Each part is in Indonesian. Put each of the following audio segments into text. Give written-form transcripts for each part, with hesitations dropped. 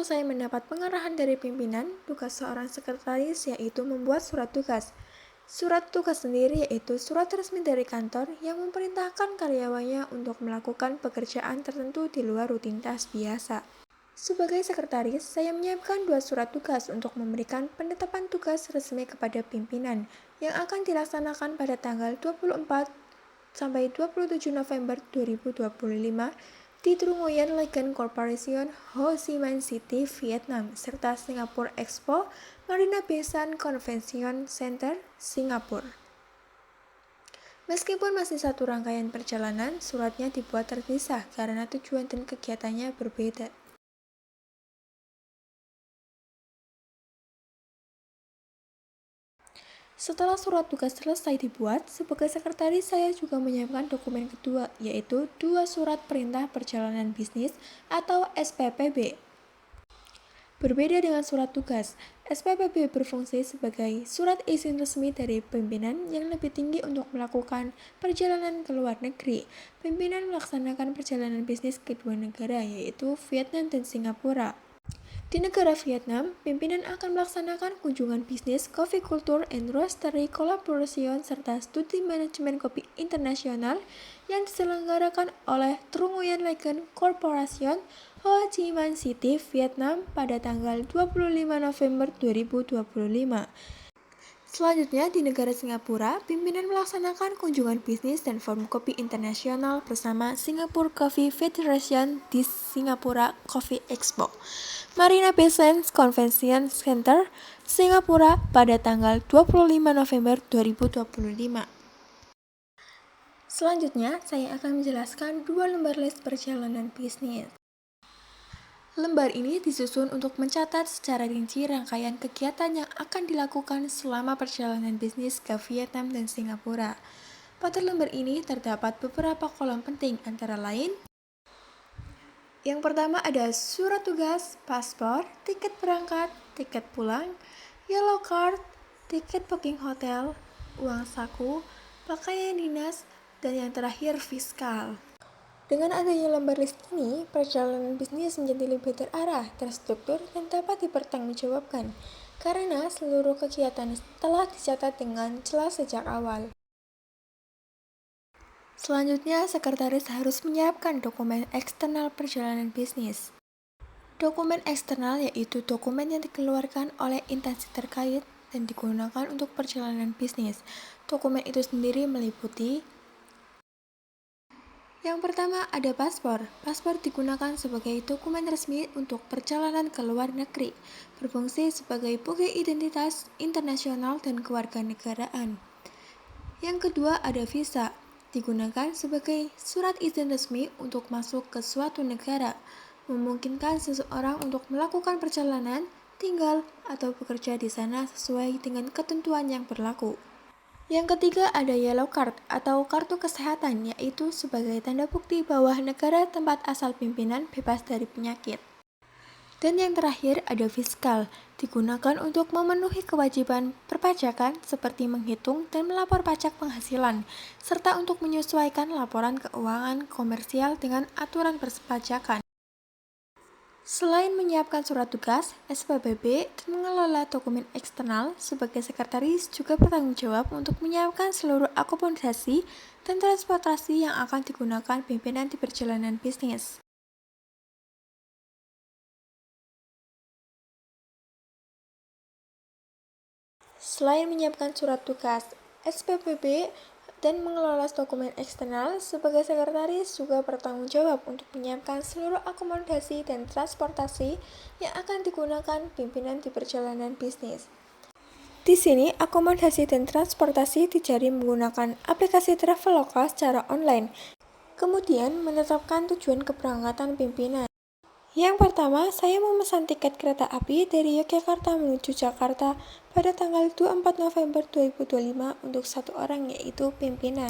saya mendapat pengarahan dari pimpinan, tugas seorang sekretaris yaitu membuat surat tugas. Surat tugas sendiri yaitu surat resmi dari kantor yang memerintahkan karyawannya untuk melakukan pekerjaan tertentu di luar rutinitas biasa. Sebagai sekretaris, saya menyiapkan 2 surat tugas untuk memberikan penetapan tugas resmi kepada pimpinan yang akan dilaksanakan pada tanggal 24 sampai 27 November 2025 di Trung Nguyen Legend Corporation, Ho Chi Minh City, Vietnam, serta Singapore Expo, Marina Bay Sands Convention Center, Singapura. Meskipun masih satu rangkaian perjalanan, suratnya dibuat terpisah karena tujuan dan kegiatannya berbeda. Setelah surat tugas selesai dibuat, sebagai sekretaris saya juga menyiapkan dokumen kedua, yaitu 2 surat perintah perjalanan bisnis atau SPPB. Berbeda dengan surat tugas, SPPB berfungsi sebagai surat izin resmi dari pimpinan yang lebih tinggi untuk melakukan perjalanan ke luar negeri. Pimpinan melaksanakan perjalanan bisnis ke 2 negara, yaitu Vietnam dan Singapura. Di negara Vietnam, pimpinan akan melaksanakan kunjungan bisnis, coffee culture and roastery collaboration, serta studi manajemen kopi internasional yang diselenggarakan oleh Trung Nguyen Legend Corporation, Ho Chi Minh City, Vietnam pada tanggal 25 November 2025. Selanjutnya, di negara Singapura, pimpinan melaksanakan kunjungan bisnis dan forum kopi internasional bersama Singapore Coffee Federation di Singapura Coffee Expo, Marina Bay Sands Convention Center, Singapura pada tanggal 25 November 2025. Selanjutnya, saya akan menjelaskan 2 lembar list perjalanan bisnis. Lembar ini disusun untuk mencatat secara rinci rangkaian kegiatan yang akan dilakukan selama perjalanan bisnis ke Vietnam dan Singapura. Pada lembar ini terdapat beberapa kolom penting, antara lain: yang pertama ada surat tugas, paspor, tiket berangkat, tiket pulang, yellow card, tiket booking hotel, uang saku, pakaian dinas, dan yang terakhir fiskal. Dengan adanya lembar list ini, perjalanan bisnis menjadi lebih terarah, terstruktur, dan dapat dipertanggungjawabkan, karena seluruh kegiatan telah dicatat dengan jelas sejak awal. Selanjutnya, sekretaris harus menyiapkan dokumen eksternal perjalanan bisnis. Dokumen eksternal yaitu dokumen yang dikeluarkan oleh instansi terkait dan digunakan untuk perjalanan bisnis. Dokumen itu sendiri meliputi: yang pertama ada paspor. Paspor digunakan sebagai dokumen resmi untuk perjalanan ke luar negeri, berfungsi sebagai bukti identitas internasional dan kewarganegaraan. Yang kedua ada visa, digunakan sebagai surat izin resmi untuk masuk ke suatu negara, memungkinkan seseorang untuk melakukan perjalanan, tinggal, atau bekerja di sana sesuai dengan ketentuan yang berlaku. Yang ketiga ada yellow card atau kartu kesehatan, yaitu sebagai tanda bukti bahwa negara tempat asal pimpinan bebas dari penyakit. Dan yang terakhir ada fiskal, digunakan untuk memenuhi kewajiban perpajakan seperti menghitung dan melapor pajak penghasilan, serta untuk menyesuaikan laporan keuangan komersial dengan aturan perpajakan. Selain menyiapkan surat tugas, SPPB, dan mengelola dokumen eksternal, sebagai sekretaris juga bertanggung jawab untuk menyiapkan seluruh akomodasi dan transportasi yang akan digunakan pimpinan di perjalanan bisnis. Selain menyiapkan surat tugas, SPPB, dan mengelola dokumen eksternal, sebagai sekretaris juga bertanggung jawab untuk menyiapkan seluruh akomodasi dan transportasi yang akan digunakan pimpinan di perjalanan bisnis. Di sini, akomodasi dan transportasi dicari menggunakan aplikasi Traveloka secara online, kemudian menetapkan tujuan keberangkatan pimpinan. Yang pertama, saya memesan tiket kereta api dari Yogyakarta menuju Jakarta pada tanggal 24 November 2025 untuk 1 orang, yaitu pimpinan.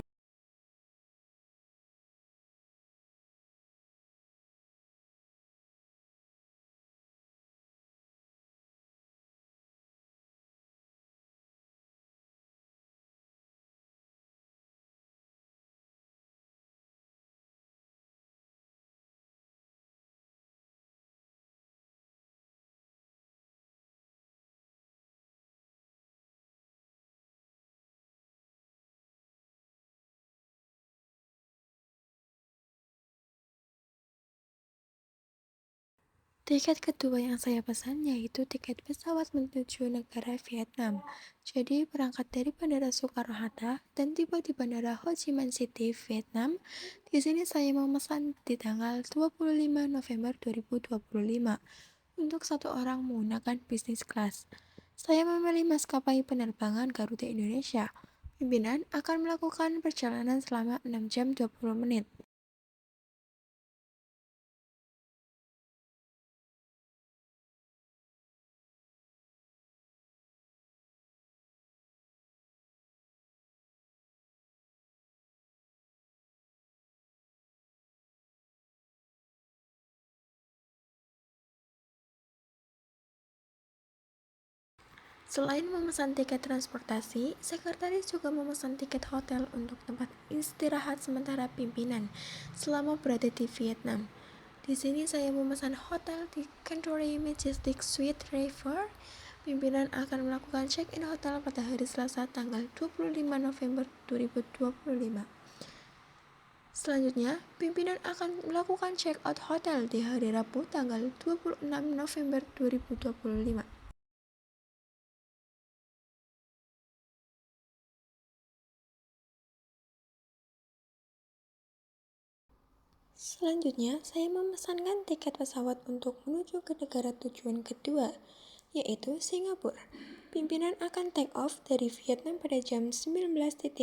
Tiket kedua yang saya pesan yaitu tiket pesawat menuju negara Vietnam. Jadi berangkat dari Bandara Soekarno-Hatta dan tiba di Bandara Ho Chi Minh City, Vietnam. Di sini saya memesan di tanggal 25 November 2025 untuk satu orang menggunakan bisnis kelas. Saya memilih maskapai penerbangan Garuda Indonesia. Pimpinan akan melakukan perjalanan selama 6 jam 20 menit. Selain memesan tiket transportasi, sekretaris juga memesan tiket hotel untuk tempat istirahat sementara pimpinan selama berada di Vietnam. Di sini saya memesan hotel di Century Majestic Suite River. Pimpinan akan melakukan check-in hotel pada hari Selasa tanggal 25 November 2025. Selanjutnya, pimpinan akan melakukan check-out hotel di hari Rabu tanggal 26 November 2025. Selanjutnya, saya memesankan tiket pesawat untuk menuju ke negara tujuan kedua, yaitu Singapura. Pimpinan akan take off dari Vietnam pada jam 19.50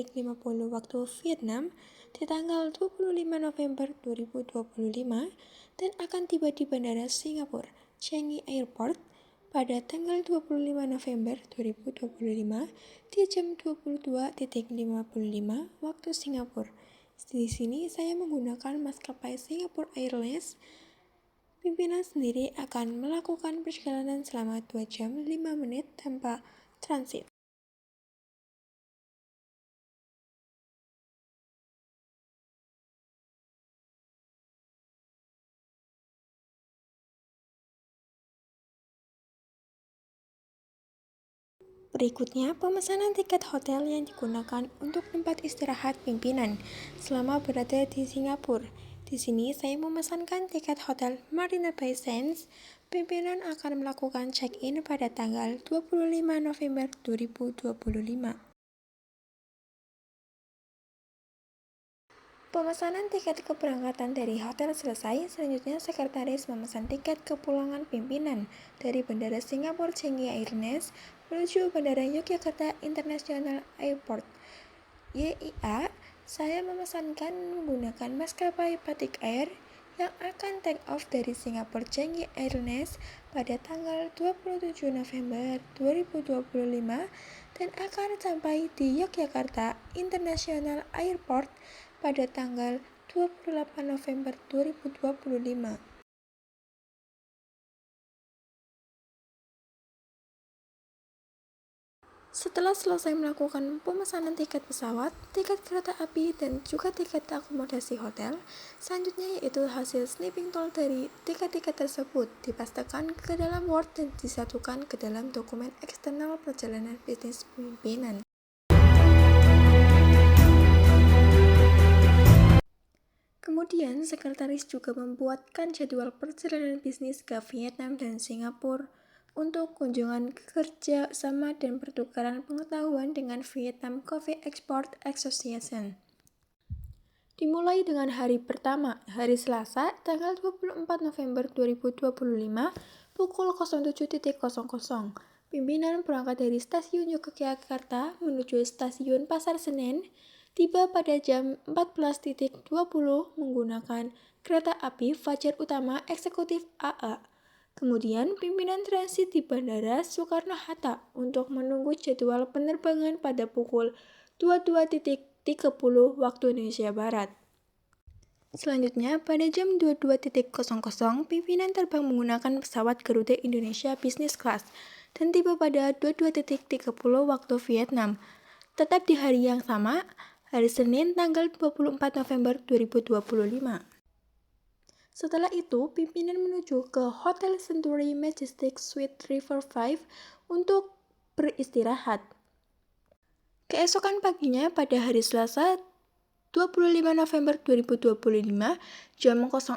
waktu Vietnam di tanggal 25 November 2025 dan akan tiba di Bandara Singapura, Changi Airport pada tanggal 25 November 2025 di jam 22.55 waktu Singapura. Di sini saya menggunakan maskapai Singapore Airlines. Pimpinan sendiri akan melakukan perjalanan selama 2 jam 5 menit tanpa transit. Berikutnya, pemesanan tiket hotel yang digunakan untuk tempat istirahat pimpinan selama berada di Singapura. Di sini saya memesankan tiket hotel Marina Bay Sands. Pimpinan akan melakukan check-in pada tanggal 25 November 2025. Pemesanan tiket keberangkatan dari hotel selesai, selanjutnya sekretaris memesan tiket kepulangan pimpinan dari Bandara Singapura Changi Airlines menuju Bandara Yogyakarta International Airport (YIA). Saya memesankan menggunakan maskapai Batik Air yang akan take off dari Singapura Changi Airlines pada tanggal 27 November 2025 dan akan sampai di Yogyakarta International Airport pada tanggal 28 November 2025. Setelah selesai melakukan pemesanan tiket pesawat, tiket kereta api, dan juga tiket akomodasi hotel, selanjutnya yaitu hasil sniping tol dari tiket-tiket tersebut dipastikan ke dalam Word dan disatukan ke dalam dokumen eksternal perjalanan bisnis pimpinan. Kemudian, sekretaris juga membuatkan jadwal perjalanan bisnis ke Vietnam dan Singapura untuk kunjungan kerja sama dan pertukaran pengetahuan dengan Vietnam Coffee Export Association. Dimulai dengan hari pertama, hari Selasa, tanggal 24 November 2025, pukul 07.00. Pimpinan berangkat dari stasiun Yogyakarta menuju stasiun Pasar Senen, tiba pada jam 14.20 menggunakan kereta api Fajar Utama Eksekutif AA. Kemudian pimpinan transit di Bandara Soekarno-Hatta untuk menunggu jadwal penerbangan pada pukul 22.30 waktu Indonesia Barat. Selanjutnya, pada jam 22.00, pimpinan terbang menggunakan pesawat Garuda Indonesia Business Class dan tiba pada 22.30 waktu Vietnam. Tetap di hari yang sama, hari Senin tanggal 24 November 2025. Setelah itu, pimpinan menuju ke Hotel Century Majestic Suite River 5 untuk beristirahat. Keesokan paginya pada hari Selasa 25 November 2025, jam 06.00,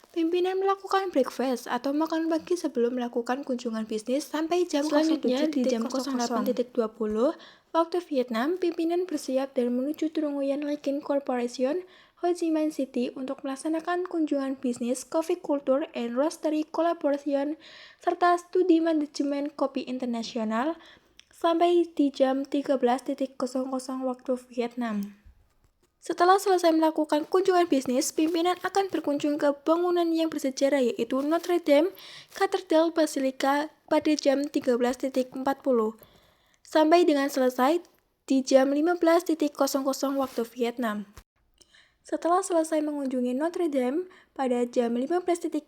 pimpinan melakukan breakfast atau makan pagi sebelum melakukan kunjungan bisnis sampai jam 07.00. Selanjutnya, di jam 08.20 waktu Vietnam, pimpinan bersiap dan menuju Trung Nguyen Linh Corporation, Ho Chi Minh City untuk melaksanakan kunjungan bisnis Coffee Culture and Roastery Collaboration serta studi manajemen kopi internasional sampai di jam 13.00 waktu Vietnam. Setelah selesai melakukan kunjungan bisnis, pimpinan akan berkunjung ke bangunan yang bersejarah yaitu Notre Dame Cathedral Basilica pada jam 13.40 sampai dengan selesai di jam 15.00 waktu Vietnam. Setelah selesai mengunjungi Notre Dame pada jam 15.30,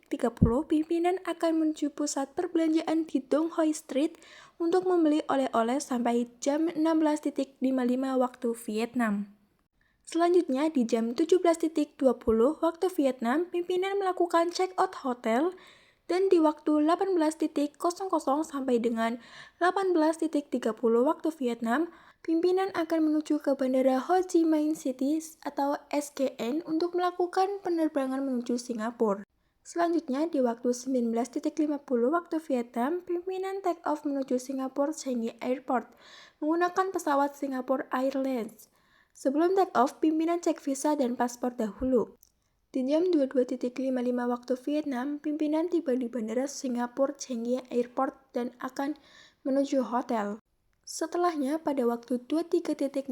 pimpinan akan menuju pusat perbelanjaan di Dong Hoi Street untuk membeli oleh-oleh sampai jam 16.55 waktu Vietnam. Selanjutnya, di jam 17.20 waktu Vietnam, pimpinan melakukan check-out hotel dan di waktu 18.00 sampai dengan 18.30 waktu Vietnam, pimpinan akan menuju ke Bandara Ho Chi Minh City atau SKN untuk melakukan penerbangan menuju Singapura. Selanjutnya, di waktu 19.50 waktu Vietnam, pimpinan take off menuju Singapore Changi Airport menggunakan pesawat Singapore Airlines. Sebelum take off, pimpinan cek visa dan paspor dahulu. Di jam 22.55 waktu Vietnam, pimpinan tiba di Bandara Singapore Changi Airport dan akan menuju hotel. Setelahnya, pada waktu 23.55,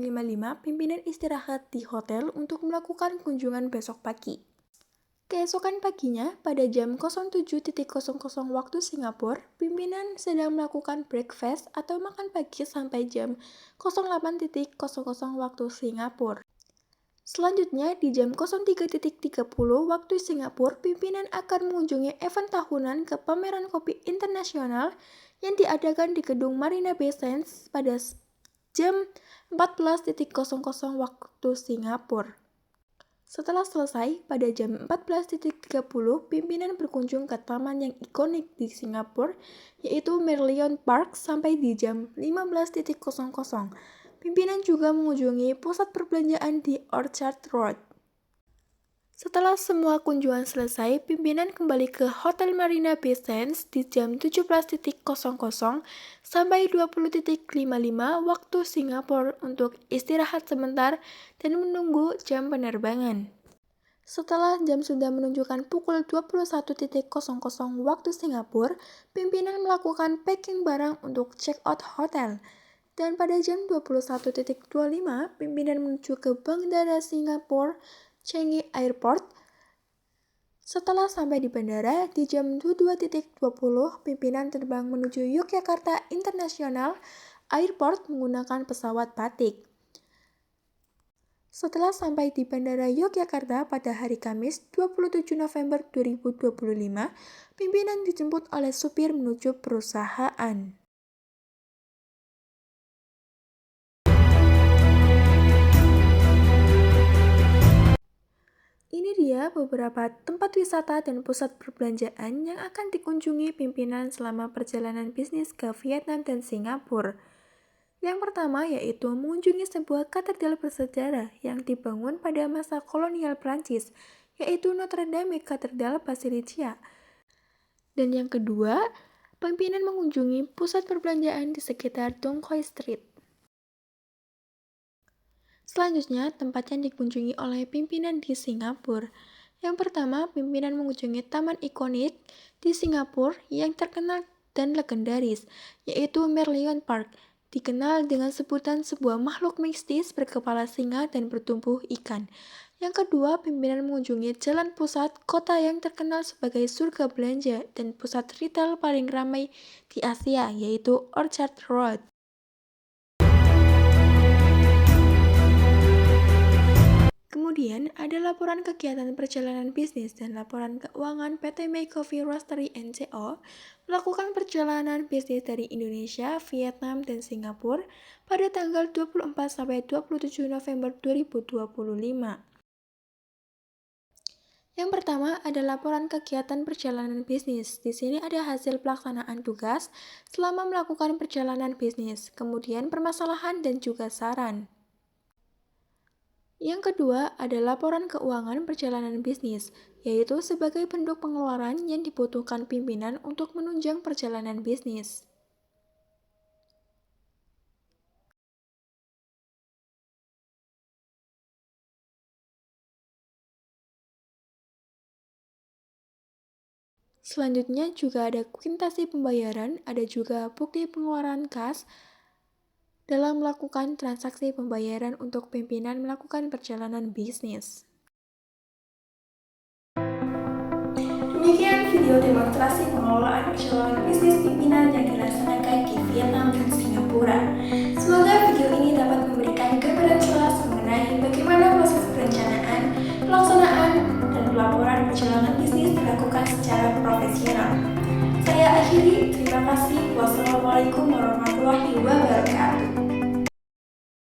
pimpinan istirahat di hotel untuk melakukan kunjungan besok pagi. Keesokan paginya, pada jam 07.00 waktu Singapura, pimpinan sedang melakukan breakfast atau makan pagi sampai jam 08.00 waktu Singapura. Selanjutnya, di jam 03.30 waktu Singapura, pimpinan akan mengunjungi event tahunan ke pameran kopi internasional yang diadakan di gedung Marina Bay Sands pada jam 14.00 waktu Singapura. Setelah selesai, pada jam 14.30, pimpinan berkunjung ke taman yang ikonik di Singapura, yaitu Merlion Park sampai di jam 15.00. Pimpinan juga mengunjungi pusat perbelanjaan di Orchard Road. Setelah semua kunjungan selesai, pimpinan kembali ke Hotel Marina Bay Sands di jam 17.00 sampai 20.55 waktu Singapura untuk istirahat sebentar dan menunggu jam penerbangan. Setelah jam sudah menunjukkan pukul 21.00 waktu Singapura, pimpinan melakukan packing barang untuk check out hotel. Dan pada jam 21.25, pimpinan menuju ke Bandara Singapura Changi Airport. Setelah sampai di bandara, di jam 22.20, pimpinan terbang menuju Yogyakarta International Airport menggunakan pesawat batik. Setelah sampai di Bandara Yogyakarta pada hari Kamis 27 November 2025, pimpinan dijemput oleh supir menuju perusahaan. Ini dia beberapa tempat wisata dan pusat perbelanjaan yang akan dikunjungi pimpinan selama perjalanan bisnis ke Vietnam dan Singapura. Yang pertama yaitu mengunjungi sebuah katedral bersejarah yang dibangun pada masa kolonial Prancis, yaitu Notre Dame Cathedral Basilica. Dan yang kedua, pimpinan mengunjungi pusat perbelanjaan di sekitar Dong Hoi Street. Selanjutnya, tempat yang dikunjungi oleh pimpinan di Singapura. Yang pertama, pimpinan mengunjungi taman ikonik di Singapura yang terkenal dan legendaris, yaitu Merlion Park, dikenal dengan sebutan sebuah makhluk mistis berkepala singa dan bertumbuh ikan. Yang kedua, pimpinan mengunjungi jalan pusat kota yang terkenal sebagai surga belanja dan pusat retail paling ramai di Asia, yaitu Orchard Road. Kemudian, ada laporan kegiatan perjalanan bisnis dan laporan keuangan PT Mei Coffee Roastery NCO melakukan perjalanan bisnis dari Indonesia, Vietnam, dan Singapura pada tanggal 24-27 November 2025. Yang pertama ada laporan kegiatan perjalanan bisnis. Di sini ada hasil pelaksanaan tugas selama melakukan perjalanan bisnis, kemudian permasalahan dan juga saran. Yang kedua ada laporan keuangan perjalanan bisnis, yaitu sebagai bentuk pengeluaran yang dibutuhkan pimpinan untuk menunjang perjalanan bisnis. Selanjutnya juga ada kuintasi pembayaran, ada juga bukti pengeluaran kas dalam melakukan transaksi pembayaran untuk pimpinan melakukan perjalanan bisnis. Demikian video demonstrasi pengelolaan perjalanan bisnis pimpinan yang dilaksanakan di Vietnam dan Singapura.